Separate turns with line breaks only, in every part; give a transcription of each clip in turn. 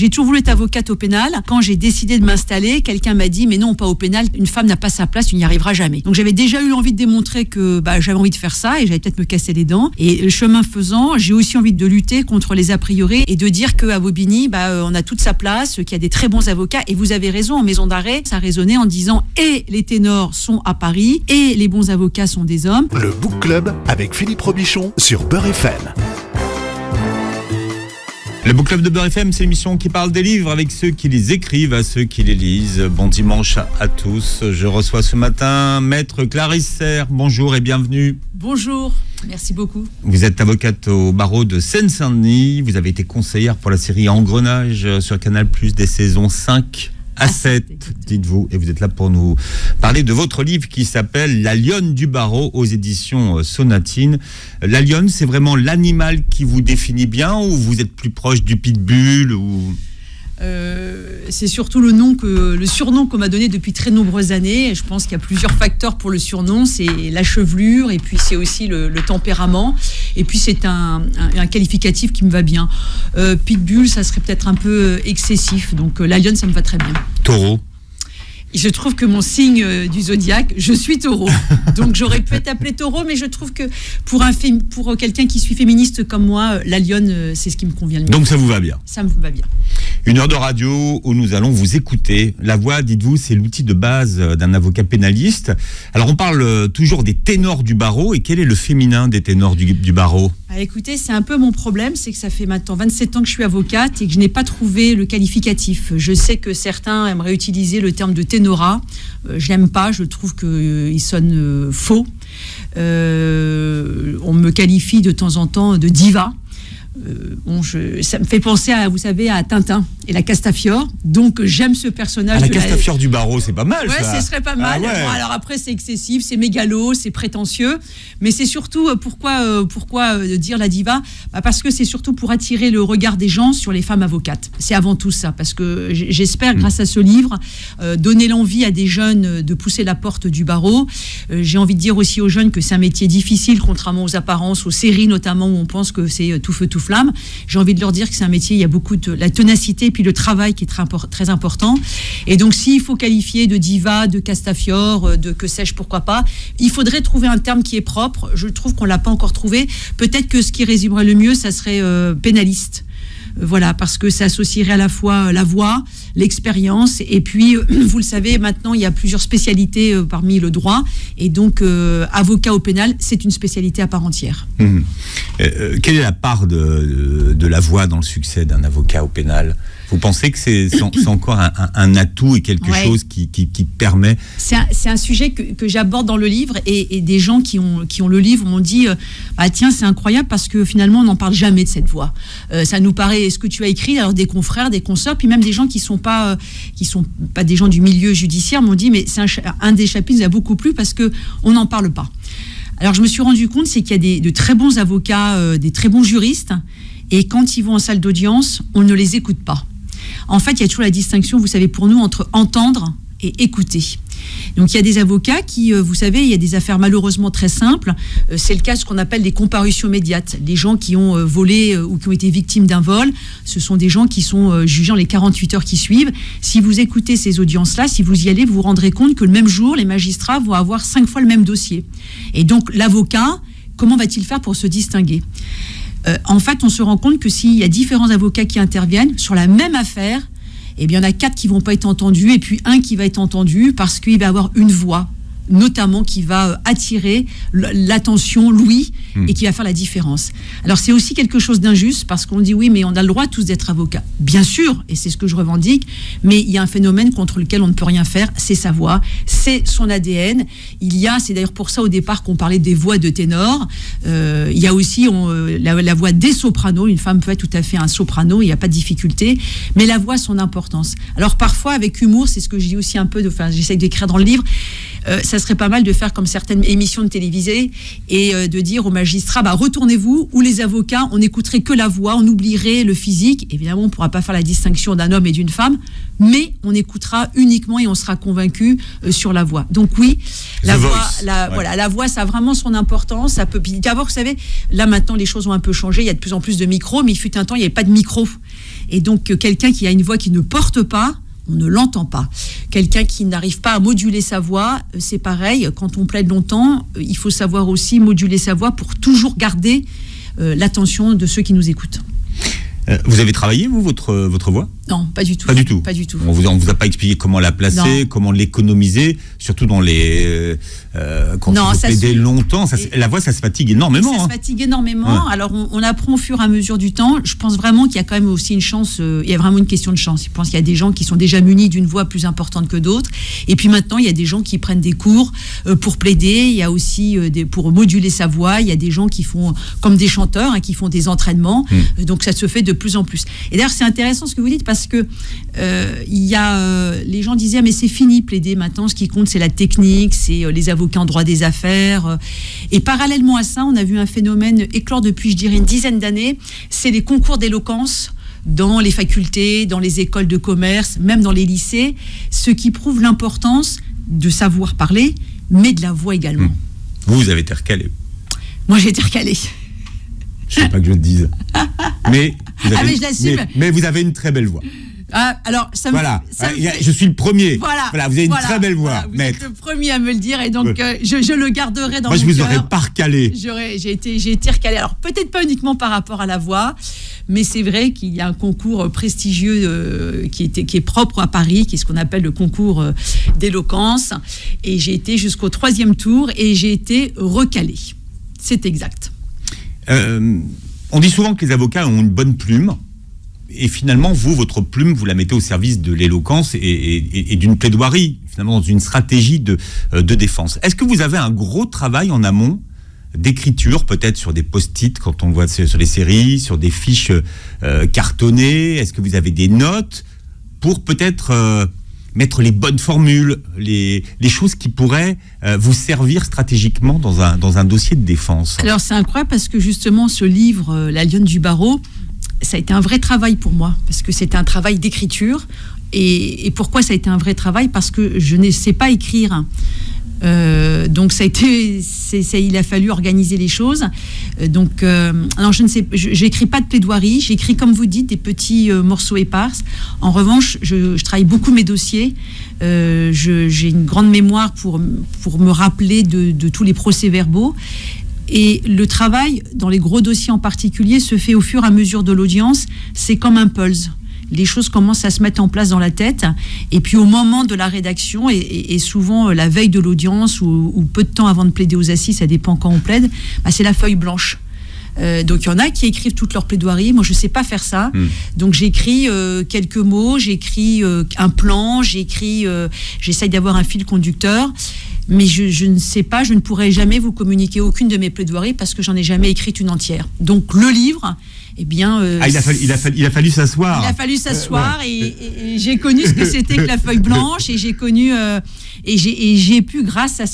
j'ai toujours voulu être avocate au pénal. Quand j'ai décidé de m'installer, quelqu'un m'a dit mais non, pas au pénal, une femme n'a pas sa place, tu n'y arriveras jamais. Donc j'avais déjà eu envie de démontrer que j'avais envie de faire ça et j'allais peut-être me casser les dents. Et le chemin faisant, j'ai aussi envie de lutter contre les a priori et de dire qu'à Bobigny, on a toute sa place, qu'il y a des très bons avocats. Et vous avez raison, en maison d'arrêt, ça résonnait en disant et les ténors sont à Paris et les bons avocats sont des hommes.
Le Book Club avec Philippe Robichon sur Beurre FM.
Le Book Club de Beurre FM, c'est l'émission qui parle des livres avec ceux qui les écrivent, à ceux qui les lisent. Bon dimanche à tous. Je reçois ce matin Maître Clarisse Serre. Bonjour et bienvenue.
Bonjour, merci beaucoup.
Vous êtes avocate au barreau de Seine-Saint-Denis. Vous avez été conseillère pour la série Engrenage sur Canal+, des saisons 5 à 7, dites-vous. Et vous êtes là pour nous parler de votre livre qui s'appelle La Lionne du barreau aux éditions Sonatine. La lionne, c'est vraiment l'animal qui vous définit bien ou vous êtes plus proche du pitbull ou...
C'est surtout le surnom qu'on m'a donné depuis très nombreuses années. Je pense qu'il y a plusieurs facteurs pour le surnom. C'est la chevelure et puis c'est aussi le tempérament. Et puis c'est un qualificatif qui me va bien. Pitbull, ça serait peut-être un peu excessif. Donc la lionne, ça me va très bien.
Taureau.
Je trouve que mon signe du zodiaque, je suis taureau. Donc j'aurais pu être appelée taureau, mais je trouve que pour quelqu'un qui suis féministe comme moi, la lionne, c'est ce qui me convient le mieux.
Donc ça vous va bien?
Ça me va bien.
Une heure de radio où nous allons vous écouter. La voix, dites-vous, c'est l'outil de base d'un avocat pénaliste. Alors on parle toujours des ténors du barreau. Et quel est le féminin des ténors du barreau?
Écoutez, c'est un peu mon problème, c'est que ça fait maintenant 27 ans que je suis avocate et que je n'ai pas trouvé le qualificatif. Je sais que certains aimeraient utiliser le terme de ténorat. Je l'aime pas, je trouve qu'il sonne faux. On me qualifie de temps en temps de diva. Ça me fait penser à Tintin et la Castafiore. Donc j'aime ce personnage.
La Castafiore du barreau, c'est pas mal.
Ouais,
ça.
Ce serait pas mal.
Ah ouais.
Bon, alors après, c'est excessif, c'est mégalo, c'est prétentieux. Mais c'est surtout pourquoi dire la diva? Parce que c'est surtout pour attirer le regard des gens sur les femmes avocates. C'est avant tout ça. Parce que j'espère, grâce à ce livre, donner l'envie à des jeunes de pousser la porte du barreau. J'ai envie de dire aussi aux jeunes que c'est un métier difficile, contrairement aux apparences, aux séries notamment, où on pense que c'est tout feu, tout flamme. J'ai envie de leur dire que c'est un métier, il y a beaucoup de la ténacité et puis le travail qui est très important. Et donc, s'il faut qualifier de diva, de Castafiore, de que sais-je, pourquoi pas, il faudrait trouver un terme qui est propre. Je trouve qu'on l'a pas encore trouvé. Peut-être que ce qui résumerait le mieux, ça serait pénaliste. Voilà, parce que ça associerait à la fois la voix, l'expérience, et puis, vous le savez, maintenant, il y a plusieurs spécialités parmi le droit, et donc, avocat au pénal, c'est une spécialité à part entière.
Quelle est la part de la voix dans le succès d'un avocat au pénal? Vous pensez que c'est encore un atout et quelque chose qui permet...
C'est un sujet que j'aborde dans le livre et des gens qui ont le livre m'ont dit tiens, c'est incroyable parce que finalement on n'en parle jamais de cette voix. Ça nous paraît, ce que tu as écrit, alors des confrères, des consoeurs, puis même des gens qui sont pas des gens du milieu judiciaire m'ont dit mais c'est un des chapitres qui nous a beaucoup plu parce que on n'en parle pas. Alors je me suis rendu compte c'est qu'il y a de très bons avocats, des très bons juristes, et quand ils vont en salle d'audience, on ne les écoute pas. En fait, il y a toujours la distinction, vous savez, pour nous, entre entendre et écouter. Donc, il y a des avocats qui, vous savez, il y a des affaires malheureusement très simples. C'est le cas de ce qu'on appelle les comparutions immédiates. Les gens qui ont volé ou qui ont été victimes d'un vol, ce sont des gens qui sont jugés en les 48 heures qui suivent. Si vous écoutez ces audiences-là, si vous y allez, vous vous rendrez compte que le même jour, les magistrats vont avoir 5 fois le même dossier. Et donc, l'avocat, comment va-t-il faire pour se distinguer ? En fait, on se rend compte que s'il y a différents avocats qui interviennent sur la même affaire, eh bien, il y en a 4 qui ne vont pas être entendus et puis 1 qui va être entendu parce qu'il va avoir une voix, notamment qui va attirer l'attention, l'ouïe, et qui va faire la différence. Alors, c'est aussi quelque chose d'injuste parce qu'on dit oui, mais on a le droit tous d'être avocats. Bien sûr, et c'est ce que je revendique, mais il y a un phénomène contre lequel on ne peut rien faire, c'est sa voix, c'est son ADN. C'est d'ailleurs pour ça au départ qu'on parlait des voix de ténor. Il y a aussi la voix des sopranos. Une femme peut être tout à fait un soprano, il n'y a pas de difficulté, mais la voix a son importance. Alors parfois, avec humour, c'est ce que je dis aussi un peu, j'essaye d'écrire dans le livre, ça serait pas mal de faire comme certaines émissions de télévisée et de dire aux magistrats, retournez-vous, ou les avocats, on n'écouterait que la voix, on oublierait le physique. Évidemment, on ne pourra pas faire la distinction d'un homme et d'une femme, mais on écoutera uniquement et on sera convaincu sur la voix. Donc oui, la voix, ça a vraiment son importance. Ça peut. D'abord, vous savez, là maintenant, les choses ont un peu changé. Il y a de plus en plus de micros, mais il fut un temps, il n'y avait pas de micro. Et donc, quelqu'un qui a une voix qui ne porte pas, on ne l'entend pas. Quelqu'un qui n'arrive pas à moduler sa voix, c'est pareil. Quand on plaide longtemps, il faut savoir aussi moduler sa voix pour toujours garder l'attention de ceux qui nous écoutent.
Vous avez travaillé, vous, votre voix ?
Non, pas du tout.
Pas du tout.
Pas du tout.
On vous a pas expliqué comment la placer, comment l'économiser, surtout dans les quand il faut plaider longtemps. La voix, ça se fatigue énormément.
Ça se fatigue énormément. Ouais. Alors, on apprend au fur et à mesure du temps. Je pense vraiment qu'il y a quand même aussi une chance. Il y a vraiment une question de chance. Je pense qu'il y a des gens qui sont déjà munis d'une voix plus importante que d'autres. Et puis maintenant, il y a des gens qui prennent des cours pour plaider. Il y a aussi pour moduler sa voix. Il y a des gens qui font comme des chanteurs, qui font des entraînements. Donc, ça se fait de plus en plus. Et d'ailleurs, c'est intéressant ce que vous dites parce que les gens disaient mais c'est fini plaider maintenant, ce qui compte c'est la technique, c'est les avocats en droit des affaires, et parallèlement à ça on a vu un phénomène éclore depuis je dirais une dizaine d'années, c'est les concours d'éloquence dans les facultés, dans les écoles de commerce, même dans les lycées, ce qui prouve l'importance de savoir parler mais de la voix également.
Vous avez été recalé.
Moi j'ai été recalé.
Je ne sais pas que je le dise. Mais
je l'assume.
Mais vous avez une très belle voix.
Alors,
je suis le premier. Voilà, vous avez une très belle voix.
Vous êtes le premier à me le dire et donc je le garderai dans mon cœur.
Moi, je vous aurais pas recalé.
J'ai été recalé. Alors, peut-être pas uniquement par rapport à la voix, mais c'est vrai qu'il y a un concours prestigieux qui est propre à Paris, qui est ce qu'on appelle le concours d'éloquence. Et j'ai été jusqu'au 3e tour et j'ai été recalé. C'est exact.
On dit souvent que les avocats ont une bonne plume et finalement, votre plume, vous la mettez au service de l'éloquence et d'une plaidoirie, finalement dans une stratégie de défense. Est-ce que vous avez un gros travail en amont d'écriture, peut-être sur des post-it quand on le voit sur les séries, sur des fiches cartonnées? Est-ce que vous avez des notes pour peut-être mettre les bonnes formules, les choses qui pourraient vous servir stratégiquement dans un dossier de défense?
Alors c'est incroyable parce que justement ce livre, La Lionne du barreau, ça a été un vrai travail pour moi parce que c'était un travail d'écriture. Et pourquoi ça a été un vrai travail? Parce que je ne sais pas écrire. Donc il a fallu organiser les choses. Alors je ne sais, j'écris pas de plaidoirie, j'écris comme vous dites des petits morceaux épars. En revanche, je travaille beaucoup mes dossiers. J'ai une grande mémoire pour me rappeler de tous les procès-verbaux. Et le travail, dans les gros dossiers en particulier, se fait au fur et à mesure de l'audience. C'est comme un pulse. Les choses commencent à se mettre en place dans la tête. Et puis au moment de la rédaction, et souvent la veille de l'audience ou peu de temps avant de plaider aux assises, ça dépend quand on plaide, c'est la feuille blanche. Donc il y en a qui écrivent toute leur plaidoirie. Moi je ne sais pas faire ça. Donc j'écris quelques mots, j'écris un plan, j'essaye d'avoir un fil conducteur. Mais je ne sais pas, je ne pourrai jamais vous communiquer aucune de mes plaidoiries parce que j'en ai jamais écrite une entière. Donc le livre, eh bien...
il a fallu s'asseoir.
Il a fallu s'asseoir et j'ai connu ce que c'était que la feuille blanche et j'ai connu... et j'ai pu, grâce à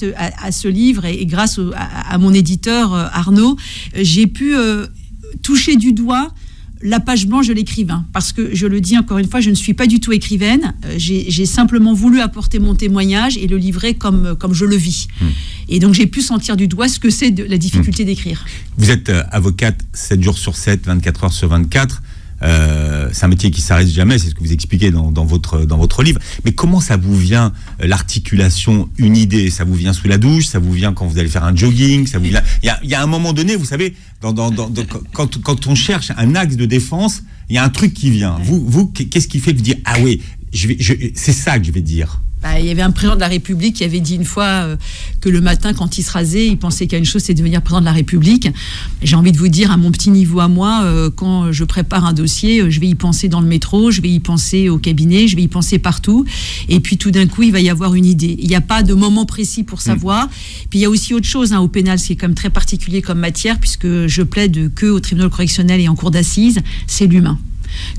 ce livre et grâce à mon éditeur Arnaud, j'ai pu toucher du doigt la page blanche de l'écrivain. Parce que, je le dis encore une fois, je ne suis pas du tout écrivaine. J'ai simplement voulu apporter mon témoignage et le livrer comme je le vis. Et donc, j'ai pu sentir du doigt ce que c'est la difficulté d'écrire.
Vous êtes avocate 7 jours sur 7, 24 heures sur 24. C'est un métier qui s'arrête jamais, c'est ce que vous expliquez dans votre livre. Mais comment ça vous vient, l'articulation, une idée? Ça vous vient sous la douche? Ça vous vient quand vous allez faire un jogging? Ça vous vient... Il y a un moment donné, vous savez, quand on cherche un axe de défense, il y a un truc qui vient. Vous, qu'est-ce qui fait que vous dites ah oui, c'est ça que je vais dire?
Il y avait un président de la République qui avait dit une fois que le matin, quand il se rasait, il pensait qu'à une chose, c'est de devenir président de la République. J'ai envie de vous dire, à mon petit niveau à moi, quand je prépare un dossier, je vais y penser dans le métro, je vais y penser au cabinet, je vais y penser partout. Et puis tout d'un coup, il va y avoir une idée. Il n'y a pas de moment précis pour savoir. Puis il y a aussi autre chose au pénal, ce qui est quand même très particulier comme matière, puisque je plaide que au tribunal correctionnel et en cour d'assises, c'est l'humain.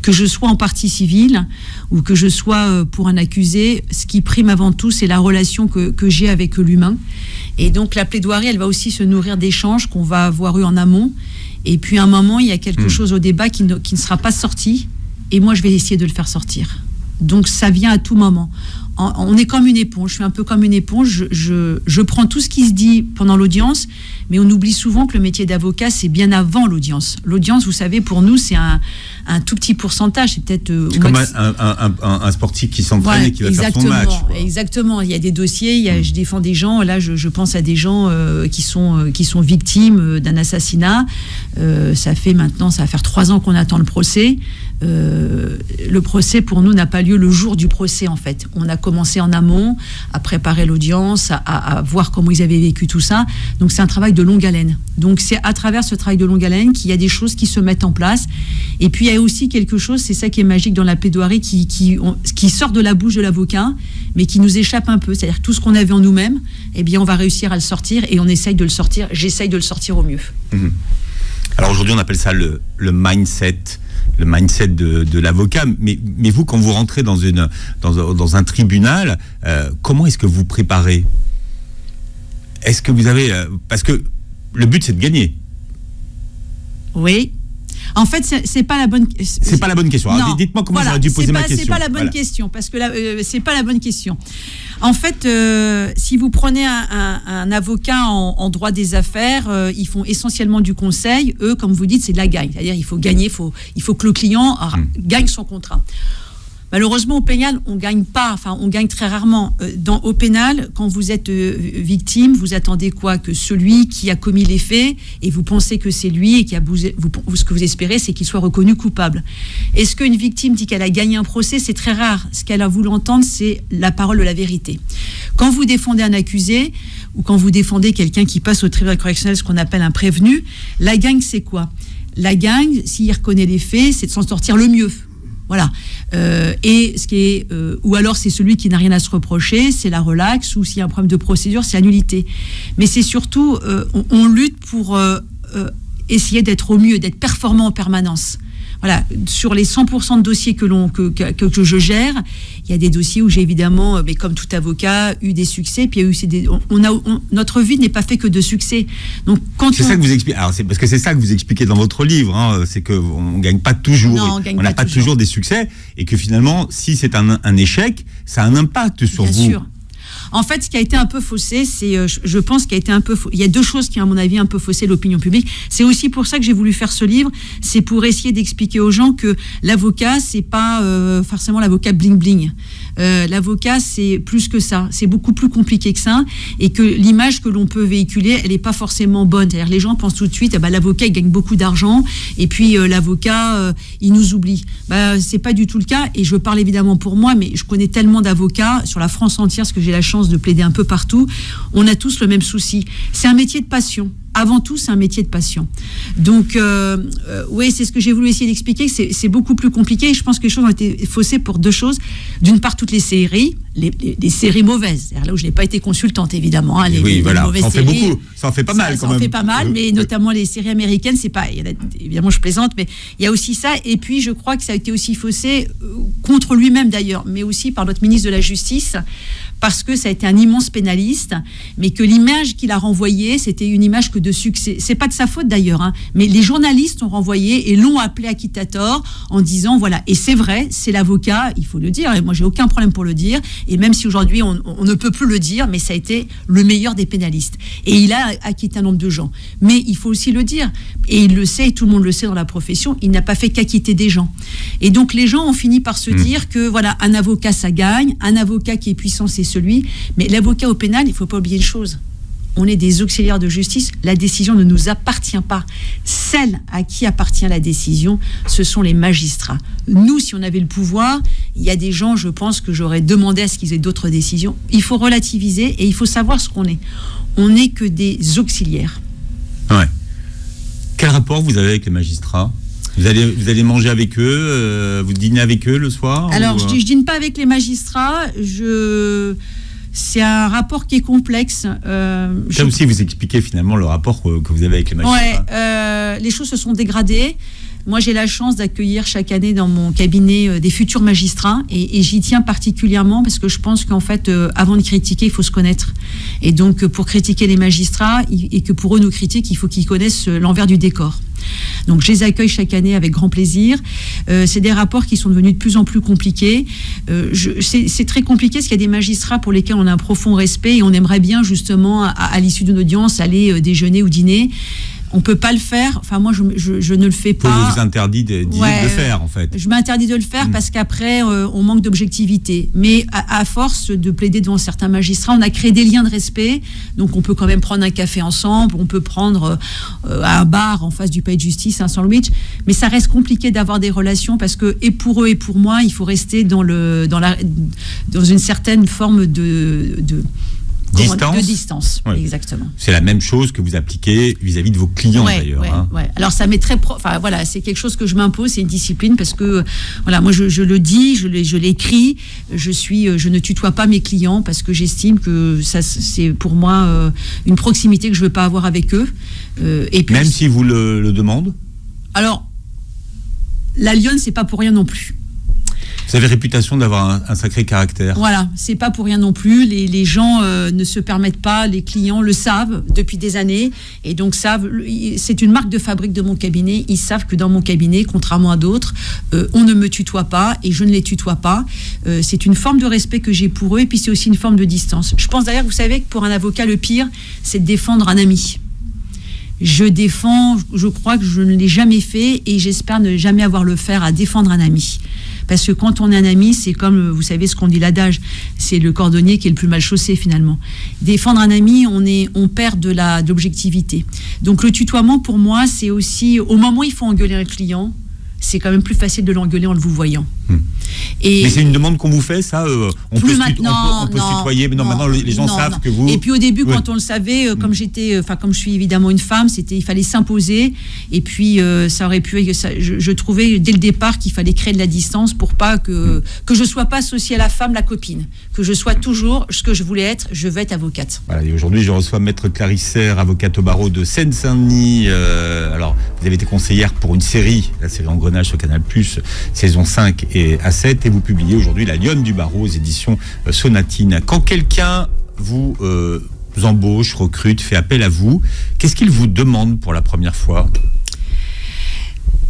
Que je sois en partie civile ou que je sois pour un accusé, ce qui prime avant tout, c'est la relation que j'ai avec l'humain. Et donc la plaidoirie, elle va aussi se nourrir d'échanges qu'on va avoir eu en amont. Et puis à un moment, il y a quelque chose au débat qui ne sera pas sorti. Et moi, je vais essayer de le faire sortir. Donc ça vient à tout moment. On est comme une éponge, je suis un peu comme une éponge, je prends tout ce qui se dit pendant l'audience, mais on oublie souvent que le métier d'avocat, c'est bien avant l'audience. L'audience, vous savez, pour nous, c'est un tout petit pourcentage, c'est peut-être...
c'est comme un sportif qui s'entraîne et qui va faire son match.
Exactement, il y a des dossiers, je défends des gens, là je pense à des gens qui sont victimes d'un assassinat, ça va faire 3 ans qu'on attend le procès. Le procès pour nous n'a pas lieu le jour du procès en fait. On a commencé en amont à préparer l'audience, à voir comment ils avaient vécu tout ça. Donc c'est un travail de longue haleine. Donc c'est à travers ce travail de longue haleine qu'il y a des choses qui se mettent en place. Et puis il y a aussi quelque chose, c'est ça qui est magique dans la plaidoirie, qui sort de la bouche de l'avocat, mais qui nous échappe un peu. C'est-à-dire que tout ce qu'on avait en nous-mêmes, eh bien on va réussir à le sortir et on essaye de le sortir. J'essaye de le sortir au mieux.
Alors aujourd'hui on appelle ça le mindset. Le mindset de l'avocat, mais vous, quand vous rentrez dans un tribunal, comment est-ce que vous préparez ? Est-ce que vous avez... parce que le but, c'est de gagner.
Oui. En fait, c'est pas la bonne...
C'est pas la bonne question. Alors, dites-moi comment j'aurais dû poser ma question.
C'est pas la bonne question, parce que c'est pas la bonne question. En fait, si vous prenez un avocat en droit des affaires, ils font essentiellement du conseil. Eux, comme vous dites, c'est de la gagne. C'est-à-dire, il faut gagner, il faut que le client gagne son contrat. Malheureusement, au pénal, on gagne pas, on gagne très rarement. Au pénal, quand vous êtes victime, vous attendez quoi ? Que celui qui a commis les faits, et vous pensez que c'est lui, et ce que vous espérez, c'est qu'il soit reconnu coupable. Est-ce qu'une victime dit qu'elle a gagné un procès ? C'est très rare. Ce qu'elle a voulu entendre, c'est la parole de la vérité. Quand vous défendez un accusé, ou quand vous défendez quelqu'un qui passe au tribunal correctionnel, ce qu'on appelle un prévenu, la gagne, c'est quoi ? La gagne, s'il reconnaît les faits, c'est de s'en sortir le mieux. Voilà. Et ce qui est, ou alors c'est celui qui n'a rien à se reprocher, c'est la relaxe, ou s'il y a un problème de procédure, c'est l'annulité. Mais c'est surtout, on lutte pour essayer d'être au mieux, d'être performant en permanence. Voilà, sur les 100% de dossiers que je gère, il y a des dossiers où j'ai évidemment, mais comme tout avocat, eu des succès. Puis il y a eu notre vie n'est pas faite que de succès. Donc
c'est ça que vous expliquez. Alors c'est parce que c'est ça que vous expliquez dans votre livre, hein, c'est que on gagne pas toujours.
Non,
on n'a pas toujours des succès, et que finalement, si c'est un échec, ça a un impact sur vous.
Bien sûr. En fait, ce qui a été un peu faussé, je pense qu'il a été un peu il y a 2 choses qui, à mon avis, un peu faussé l'opinion publique. C'est aussi pour ça que j'ai voulu faire ce livre. C'est pour essayer d'expliquer aux gens que l'avocat, c'est pas forcément l'avocat bling-bling. L'avocat, c'est plus que ça. C'est beaucoup plus compliqué que ça. Et que l'image que l'on peut véhiculer, elle n'est pas forcément bonne. C'est-à-dire, les gens pensent tout de suite, l'avocat, il gagne beaucoup d'argent. Et puis, l'avocat, il nous oublie. C'est pas du tout le cas. Et je parle évidemment pour moi, mais je connais tellement d'avocats sur la France entière, parce que j'ai la chance de plaider un peu partout. On a tous le même souci. C'est un métier de passion. Avant tout, c'est un métier de passion. Donc, oui, c'est ce que j'ai voulu essayer d'expliquer. C'est beaucoup plus compliqué. Et je pense que les choses ont été faussées pour 2 choses. D'une part, toutes les séries, les séries mauvaises. Là où je n'ai pas été consultante, évidemment. Hein,
oui, voilà.
Les
ça en fait beaucoup. Ça en fait pas mal, quand même.
Ça en fait pas mal, mais notamment les séries américaines, c'est pas... Évidemment, je plaisante, mais il y a aussi ça. Et puis, je crois que ça a été aussi faussé contre lui-même, d'ailleurs, mais aussi par notre ministre de la Justice, parce que ça a été un immense pénaliste, mais que l'image qu'il a renvoyée, c'était une image que de succès. C'est pas de sa faute d'ailleurs, hein, mais les journalistes ont renvoyé et l'ont appelé acquittator en disant voilà, et c'est vrai, c'est l'avocat, il faut le dire, et moi j'ai aucun problème pour le dire, et même si aujourd'hui on ne peut plus le dire, mais ça a été le meilleur des pénalistes. Et il a acquitté un nombre de gens. Mais il faut aussi le dire, et il le sait, et tout le monde le sait dans la profession, il n'a pas fait qu'acquitter des gens. Et donc les gens ont fini par se dire que voilà, un avocat ça gagne, un avocat qui est puissant c'est celui, mais l'avocat au pénal, il ne faut pas oublier une chose. On est des auxiliaires de justice, la décision ne nous appartient pas. Celle à qui appartient la décision, ce sont les magistrats. Nous, si on avait le pouvoir, il y a des gens, je pense, que j'aurais demandé à ce qu'ils aient d'autres décisions. Il faut relativiser et il faut savoir ce qu'on est. On n'est que des auxiliaires.
Ouais. Quel rapport vous avez avec les magistrats ? Vous allez manger avec eux, vous dînez avec eux le soir ?
Alors, je dîne pas avec les magistrats, C'est un rapport qui est complexe.
Ça aussi, vous expliquez finalement le rapport que vous avez avec les magistrats.
Les choses se sont dégradées. Moi, j'ai la chance d'accueillir chaque année dans mon cabinet des futurs magistrats et j'y tiens particulièrement parce que je pense qu'en fait, avant de critiquer, il faut se connaître. Et donc, pour critiquer les magistrats et que pour eux nous critiquent, il faut qu'ils connaissent l'envers du décor. Donc, je les accueille chaque année avec grand plaisir. C'est des rapports qui sont devenus de plus en plus compliqués. C'est très compliqué parce qu'il y a des magistrats pour lesquels on a un profond respect et on aimerait bien justement, à l'issue d'une audience, aller déjeuner ou dîner. On peut pas le faire. Enfin, moi, je ne le fais pas.
Vous vous interdit de faire, en fait.
Je m'interdis de le faire parce qu'après, on manque d'objectivité. Mais à force de plaider devant certains magistrats, on a créé des liens de respect. Donc, on peut quand même prendre un café ensemble. On peut prendre à un bar en face du palais de justice un sandwich. Mais ça reste compliqué d'avoir des relations parce que, et pour eux et pour moi, il faut rester dans une certaine forme de distance,
oui.
Exactement.
C'est la même chose que vous appliquez vis-à-vis de vos clients d'ailleurs.
Ouais. Alors ça m'est enfin voilà, c'est quelque chose que je m'impose, c'est une discipline parce que voilà, moi je le dis, je l'écris, je ne tutoie pas mes clients parce que j'estime que ça c'est pour moi une proximité que je veux pas avoir avec eux. Et puis,
même si vous le demandent.
Alors la lionne, c'est pas pour rien non plus.
Vous avez réputation d'avoir un sacré caractère.
Voilà, c'est pas pour rien non plus. Les gens ne se permettent pas, les clients le savent depuis des années et donc savent. C'est une marque de fabrique de mon cabinet. Ils savent que dans mon cabinet, contrairement à d'autres, on ne me tutoie pas et je ne les tutoie pas. C'est une forme de respect que j'ai pour eux et puis c'est aussi une forme de distance. Je pense d'ailleurs, vous savez, que pour un avocat, le pire, c'est de défendre un ami. Je crois que je ne l'ai jamais fait et j'espère ne jamais avoir le faire à défendre un ami. Parce que quand on est un ami, c'est comme, vous savez ce qu'on dit l'adage, c'est le cordonnier qui est le plus mal chaussé finalement. Défendre un ami, on perd de l'objectivité. Donc le tutoiement pour moi, c'est aussi, au moment où il faut engueuler un client, c'est quand même plus facile de l'engueuler en le vous voyant.
Mais c'est une demande qu'on vous fait, ça on peut se tutoyer, mais maintenant les gens savent que vous...
Et puis au début, quand on le savait, comme je suis évidemment une femme, il fallait s'imposer, et puis ça aurait pu... Je trouvais dès le départ qu'il fallait créer de la distance pour pas que je sois pas associée à la femme, la copine, que je sois toujours ce que je voulais être, je veux être avocate.
Voilà, et aujourd'hui je reçois Maître Clarisse Serre, avocate au barreau de Seine-Saint-Denis. Alors, vous avez été conseillère pour une série, la série Engrenage sur Canal+, saison 5 et A7, et vous publiez aujourd'hui La Lionne du barreau aux éditions Sonatine. Quand quelqu'un vous embauche, recrute, fait appel à vous, qu'est-ce qu'il vous demande pour la première fois ?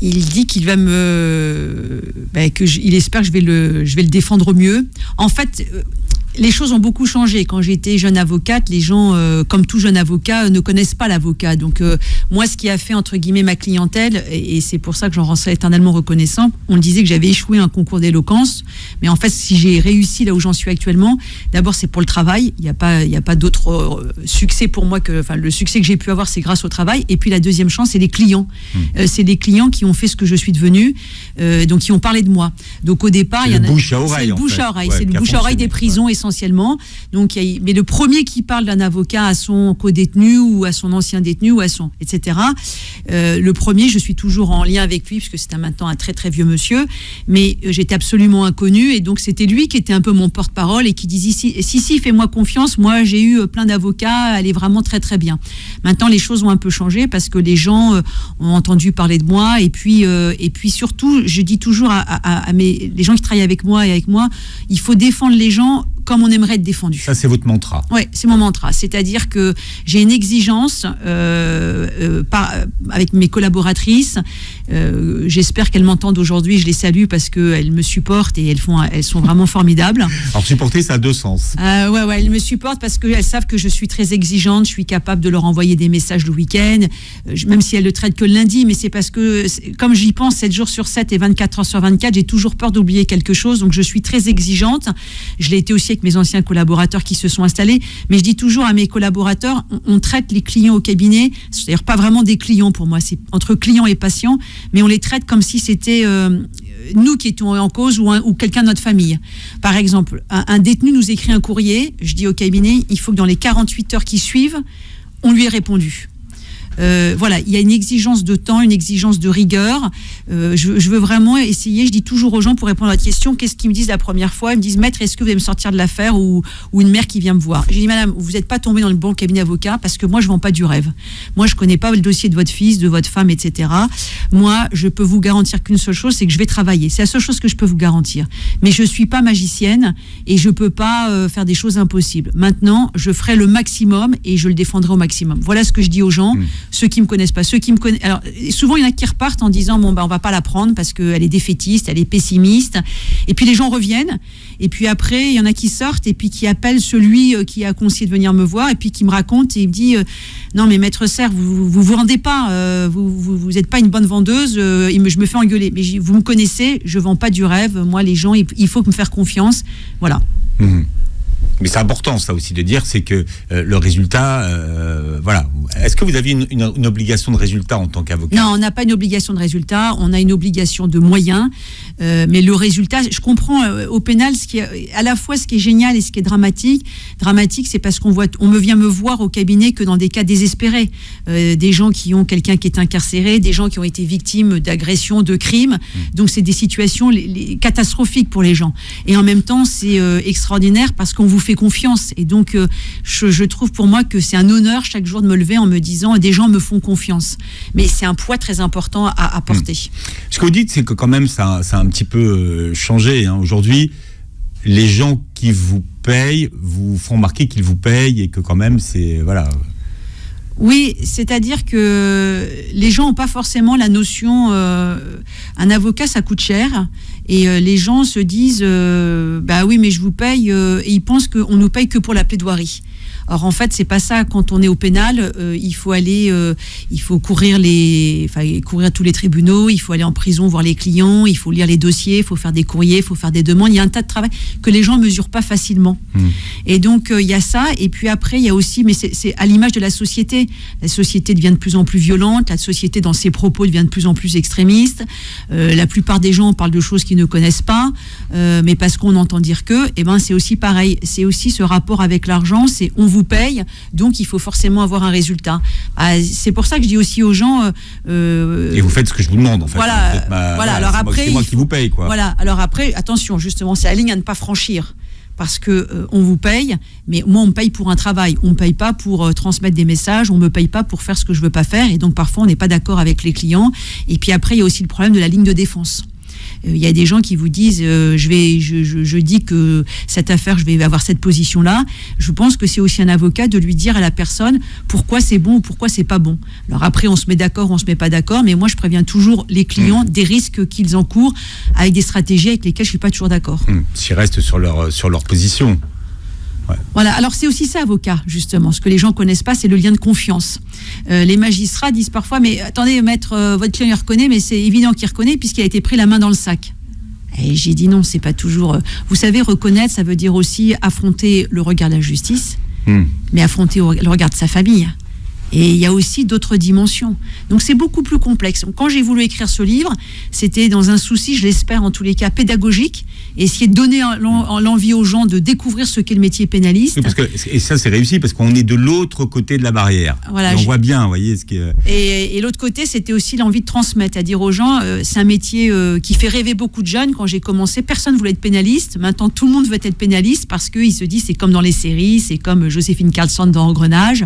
Il dit qu'il va il espère que je vais le défendre mieux. En fait, les choses ont beaucoup changé. Quand j'étais jeune avocate, les gens, comme tout jeune avocat, ne connaissent pas l'avocat. Donc, moi, ce qui a fait, entre guillemets, ma clientèle, et c'est pour ça que j'en serai éternellement reconnaissant, on me disait que j'avais échoué un concours d'éloquence. Mais en fait, si j'ai réussi là où j'en suis actuellement, d'abord, c'est pour le travail. Il n'y a pas d'autre succès pour moi le succès que j'ai pu avoir, c'est grâce au travail. Et puis, la deuxième chance, c'est les clients. C'est les clients qui ont fait ce que je suis devenue, donc qui ont parlé de moi. Donc, au départ,
il y a le bouche à oreille.
C'est le bouche à oreille. C'est le bouche à oreille des prisons, essentiellement. Donc, mais le premier qui parle d'un avocat à son co-détenu ou à son ancien détenu ou à son etc. Le premier, je suis toujours en lien avec lui puisque c'est maintenant un très très vieux monsieur, mais j'étais absolument inconnue et donc c'était lui qui était un peu mon porte-parole et qui disait si fais-moi confiance, moi j'ai eu plein d'avocats, elle est vraiment très très bien. Maintenant les choses ont un peu changé parce que les gens ont entendu parler de moi et puis surtout je dis toujours à les gens qui travaillent avec moi et avec moi, il faut défendre les gens comme on aimerait être défendu.
Ça, c'est votre mantra.
Oui, c'est mon mantra. C'est-à-dire que j'ai une exigence avec mes collaboratrices. J'espère qu'elles m'entendent aujourd'hui. Je les salue parce qu'elles me supportent et elles sont vraiment formidables.
Alors, supporter, ça a deux sens.
Ouais, elles me supportent parce qu'elles savent que je suis très exigeante. Je suis capable de leur envoyer des messages le week-end, même si elles le traitent que le lundi. Mais c'est parce que, comme j'y pense 7 jours sur 7 et 24 heures sur 24, j'ai toujours peur d'oublier quelque chose. Donc, je suis très exigeante. Je l'ai été aussi avec mes anciens collaborateurs qui se sont installés, mais je dis toujours à mes collaborateurs, on traite les clients au cabinet, c'est-à-dire pas vraiment des clients pour moi, c'est entre clients et patients, mais on les traite comme si c'était nous qui étions en cause ou quelqu'un de notre famille. Par exemple, un détenu nous écrit un courrier, je dis au cabinet, il faut que dans les 48 heures qui suivent, on lui ait répondu. Voilà, il y a une exigence de temps, une exigence de rigueur. Je veux vraiment essayer, je dis toujours aux gens pour répondre à la question, qu'est-ce qu'ils me disent la première fois? Ils me disent, maître, est-ce que vous allez me sortir de l'affaire ou une mère qui vient me voir? J'ai dit, madame, vous n'êtes pas tombée dans le bon cabinet avocat parce que moi, je ne vends pas du rêve. Moi, je ne connais pas le dossier de votre fils, de votre femme, etc. Moi, je peux vous garantir qu'une seule chose, c'est que je vais travailler. C'est la seule chose que je peux vous garantir. Mais je ne suis pas magicienne et je ne peux pas faire des choses impossibles. Maintenant, je ferai le maximum et je le défendrai au maximum. Voilà ce que je dis aux gens, ceux qui me connaissent pas, ceux qui me connaissent. Alors, souvent, il y en a qui repartent en disant, bon, on va pas la prendre parce qu'elle est défaitiste, elle est pessimiste. Et puis, les gens reviennent. Et puis après, il y en a qui sortent et puis qui appellent celui qui a conseillé de venir me voir et puis qui me raconte et il me dit, non, mais maître Serre, vous vendez pas, vous êtes pas une bonne vendeuse, je me fais engueuler. Mais vous me connaissez, je vends pas du rêve. Moi, les gens, il faut me faire confiance. Voilà.
Mais c'est important, ça aussi, de dire, c'est que le résultat, voilà. Est-ce que vous avez une obligation de résultat en tant qu'avocat?
Non, on n'a pas une obligation de résultat, on a une obligation de moyens. Mais le résultat, je comprends au pénal, à la fois ce qui est génial et ce qui est dramatique. Dramatique, c'est parce on vient me voir au cabinet que dans des cas désespérés. Des gens qui ont quelqu'un qui est incarcéré, des gens qui ont été victimes d'agressions, de crimes. Donc, c'est des situations catastrophiques pour les gens. Et en même temps, c'est extraordinaire parce qu'on vous fait confiance. Et donc, je trouve pour moi que c'est un honneur chaque jour de me lever en me disant des gens me font confiance. Mais c'est un poids très important à porter.
Ce que vous dites, c'est que quand même, ça a un petit peu changé. Hein. Aujourd'hui, les gens qui vous payent vous font remarquer qu'ils vous payent et que quand même, c'est... Voilà.
Oui, c'est-à-dire que les gens n'ont pas forcément la notion... un avocat, ça coûte cher. Et les gens se disent, bah oui, mais je vous paye. Et ils pensent qu'on nous paye que pour la plaidoirie. Or, en fait, c'est pas ça. Quand on est au pénal, il faut aller, il faut courir tous les tribunaux, il faut aller en prison voir les clients, il faut lire les dossiers, il faut faire des courriers, il faut faire des demandes. Il y a un tas de travail que les gens mesurent pas facilement. Et donc, il y a ça. Et puis après, il y a aussi, mais c'est à l'image de la société. La société devient de plus en plus violente. La société, dans ses propos, devient de plus en plus extrémiste. La plupart des gens parlent de choses qu'ils ne connaissent pas, mais parce qu'on entend dire que, c'est aussi pareil. C'est aussi ce rapport avec l'argent. C'est on vous paye, donc il faut forcément avoir un résultat. C'est pour ça que je dis aussi aux gens...
et vous faites ce que je vous demande, en fait.
Voilà. Alors après,
c'est moi qui vous paye, quoi.
Voilà. Alors après, attention, justement, c'est la ligne à ne pas franchir. Parce que on vous paye, mais moi on me paye pour un travail. On me paye pas pour transmettre des messages. On me paye pas pour faire ce que je veux pas faire. Et donc parfois on n'est pas d'accord avec les clients. Et puis après il y a aussi le problème de la ligne de défense. Il y a des gens qui vous disent je dis que cette affaire, je vais avoir cette position-là. Je pense que c'est aussi un avocat de lui dire à la personne pourquoi c'est bon ou pourquoi c'est pas bon. Alors après, on se met d'accord, on se met pas d'accord, mais moi, je préviens toujours les clients des risques qu'ils encourent avec des stratégies avec lesquelles je suis pas toujours d'accord.
S'ils restent sur leur position. Ouais.
Voilà, alors c'est aussi ça, avocat, justement. Ce que les gens connaissent pas, c'est le lien de confiance. Les magistrats disent parfois, mais attendez, maître, votre client il reconnaît, mais c'est évident qu'il reconnaît puisqu'il a été pris la main dans le sac. Et j'ai dit non, c'est pas toujours... Vous savez, reconnaître, ça veut dire aussi affronter le regard de la justice, mais affronter le regard de sa famille. Et il y a aussi d'autres dimensions. Donc c'est beaucoup plus complexe. Quand j'ai voulu écrire ce livre, c'était dans un souci, je l'espère en tous les cas, pédagogique, et essayer de donner l'envie aux gens de découvrir ce qu'est le métier pénaliste.
Oui, et ça c'est réussi parce qu'on est de l'autre côté de la barrière. Voilà, on voit bien, vous voyez.
Et l'autre côté, c'était aussi l'envie de transmettre, à dire aux gens, c'est un métier qui fait rêver beaucoup de jeunes. Quand j'ai commencé, personne ne voulait être pénaliste. Maintenant, tout le monde veut être pénaliste parce qu'il se dit, c'est comme dans les séries, c'est comme Joséphine Carlson dans Engrenage.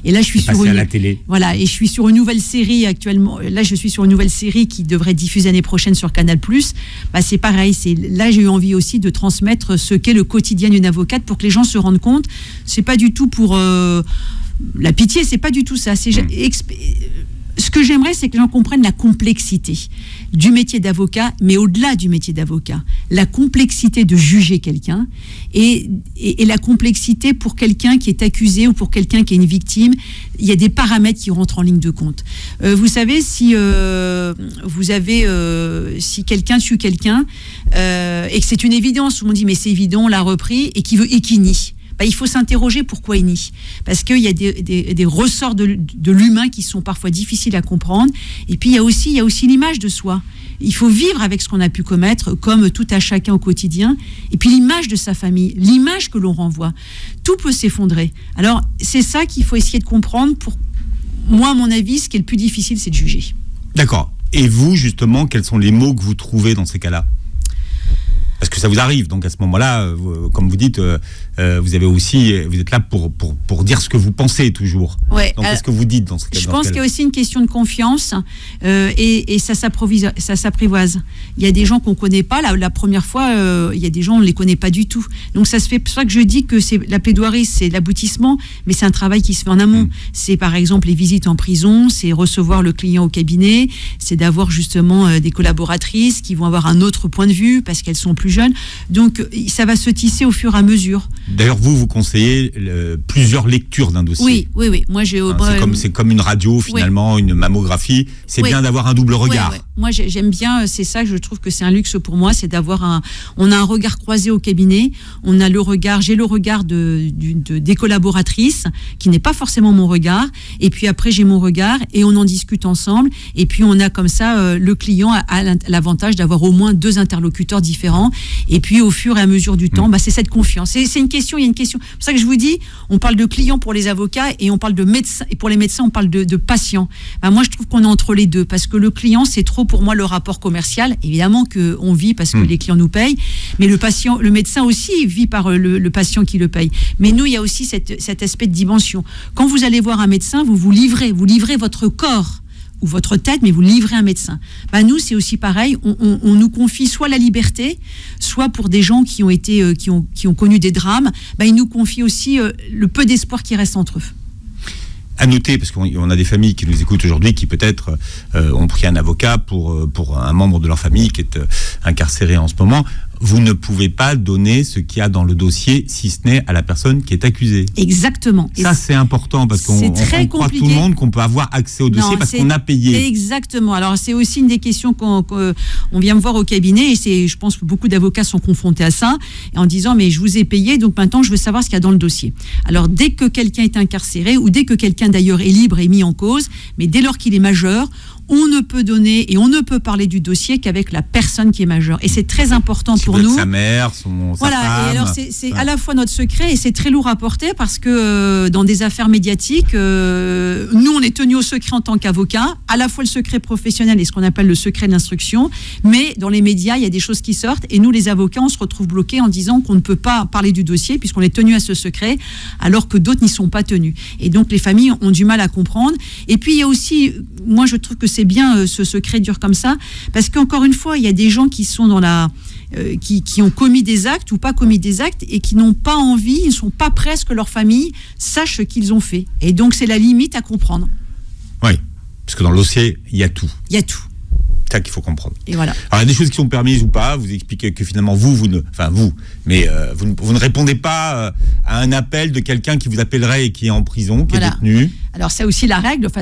Et là, je suis sur
à la télé.
Voilà, et je suis sur une nouvelle série actuellement. Là, je suis sur une nouvelle série qui devrait diffuser l'année prochaine sur Canal+. C'est pareil. Là, j'ai eu envie aussi de transmettre ce qu'est le quotidien d'une avocate pour que les gens se rendent compte. C'est pas du tout pour la pitié. C'est pas du tout ça. Ce que j'aimerais, c'est que les gens comprennent la complexité du métier d'avocat, mais au-delà du métier d'avocat, la complexité de juger quelqu'un et la complexité pour quelqu'un qui est accusé ou pour quelqu'un qui est une victime. Il y a des paramètres qui rentrent en ligne de compte. Vous savez, si quelqu'un tue quelqu'un et que c'est une évidence, tout le monde dit mais c'est évident, on l'a repris, et qui nie. Il faut s'interroger pourquoi il nie. Parce qu'il y a des ressorts de l'humain qui sont parfois difficiles à comprendre. Et puis il y a aussi l'image de soi. Il faut vivre avec ce qu'on a pu commettre, comme tout à chacun au quotidien. Et puis l'image de sa famille, l'image que l'on renvoie. Tout peut s'effondrer. Alors c'est ça qu'il faut essayer de comprendre moi, à mon avis, ce qui est le plus difficile, c'est de juger.
D'accord. Et vous, justement, quels sont les mots que vous trouvez dans ces cas-là ? Parce que ça vous arrive, donc à ce moment-là, comme vous dites, vous êtes là pour dire ce que vous pensez toujours.
Ouais,
donc qu'est-ce que vous dites dans ce cas-là ?
Je pense qu'il y a aussi une question de confiance et ça s'apprivoise. Il y a des gens qu'on ne connaît pas. La première fois, il y a des gens, on ne les connaît pas du tout. Donc ça se fait, c'est pour ça que je dis que la plaidoirie, c'est l'aboutissement, mais c'est un travail qui se fait en amont. C'est par exemple les visites en prison, c'est recevoir le client au cabinet, c'est d'avoir justement des collaboratrices qui vont avoir un autre point de vue parce qu'elles sont plus jeunes. Donc ça va se tisser au fur et à mesure.
D'ailleurs, vous conseillez plusieurs lectures d'un dossier.
Oui. Moi,
c'est comme une radio finalement, une mammographie. C'est bien d'avoir un double regard.
Oui. Moi, j'aime bien. C'est ça que je trouve que c'est un luxe pour moi, c'est d'avoir on a un regard croisé au cabinet. J'ai le regard des collaboratrices qui n'est pas forcément mon regard. Et puis après, j'ai mon regard et on en discute ensemble. Et puis on a comme ça, le client a l'avantage d'avoir au moins 2 interlocuteurs différents. Et puis au fur et à mesure du temps, c'est cette confiance. Il y a une question. C'est pour ça que je vous dis, on parle de clients pour les avocats et on parle de médecins. Et pour les médecins, on parle de patients. Moi, je trouve qu'on est entre les deux parce que le client, c'est trop pour moi le rapport commercial. Évidemment qu'on vit parce que les clients nous payent, mais le médecin aussi vit par le patient qui le paye. Mais nous, il y a aussi cet aspect de dimension. Quand vous allez voir un médecin, vous livrez votre corps ou votre tête, mais vous livrez un médecin. Nous, c'est aussi pareil. On nous confie soit la liberté, soit pour des gens qui ont connu des drames, ils nous confient aussi le peu d'espoir qui reste entre eux.
À noter, parce qu'on a des familles qui nous écoutent aujourd'hui qui peut-être ont pris un avocat pour un membre de leur famille qui est incarcéré en ce moment. Vous ne pouvez pas donner ce qu'il y a dans le dossier, si ce n'est à la personne qui est accusée.
Exactement.
Ça, c'est important, parce qu'on croit tout le monde qu'on peut avoir accès au dossier parce qu'on a payé.
Exactement. Alors, c'est aussi une des questions qu'on vient me voir au cabinet, et je pense que beaucoup d'avocats sont confrontés à ça, en disant, mais je vous ai payé, donc maintenant, je veux savoir ce qu'il y a dans le dossier. Alors, dès que quelqu'un est incarcéré, ou dès que quelqu'un, d'ailleurs, est libre et mis en cause, mais dès lors qu'il est majeur, on ne peut donner et on ne peut parler du dossier qu'avec la personne qui est majeure. Et c'est très important pour nous.
Sa mère, sa femme.
Et alors c'est à la fois notre secret et c'est très lourd à porter parce que dans des affaires médiatiques, nous on est tenus au secret en tant qu'avocat, à la fois le secret professionnel et ce qu'on appelle le secret d'instruction, mais dans les médias il y a des choses qui sortent et nous les avocats on se retrouve bloqués en disant qu'on ne peut pas parler du dossier puisqu'on est tenu à ce secret alors que d'autres n'y sont pas tenus. Et donc les familles ont du mal à comprendre. Et puis il y a aussi, moi je trouve que c'est bien ce secret dur comme ça, parce qu'encore une fois, il y a des gens qui sont qui ont commis des actes ou pas commis des actes et qui n'ont pas envie, ils ne sont pas prêts à ce que leur famille sache ce qu'ils ont fait. Et donc, c'est la limite à comprendre.
Oui, parce que dans le dossier, il y a tout.
Il y a tout.
C'est ça qu'il faut comprendre.
Et voilà.
Alors, il y a des choses qui sont permises ou pas. Vous expliquez que finalement, vous ne répondez pas à un appel de quelqu'un qui vous appellerait et qui est en prison, qui est détenu.
Alors c'est aussi la règle. Enfin,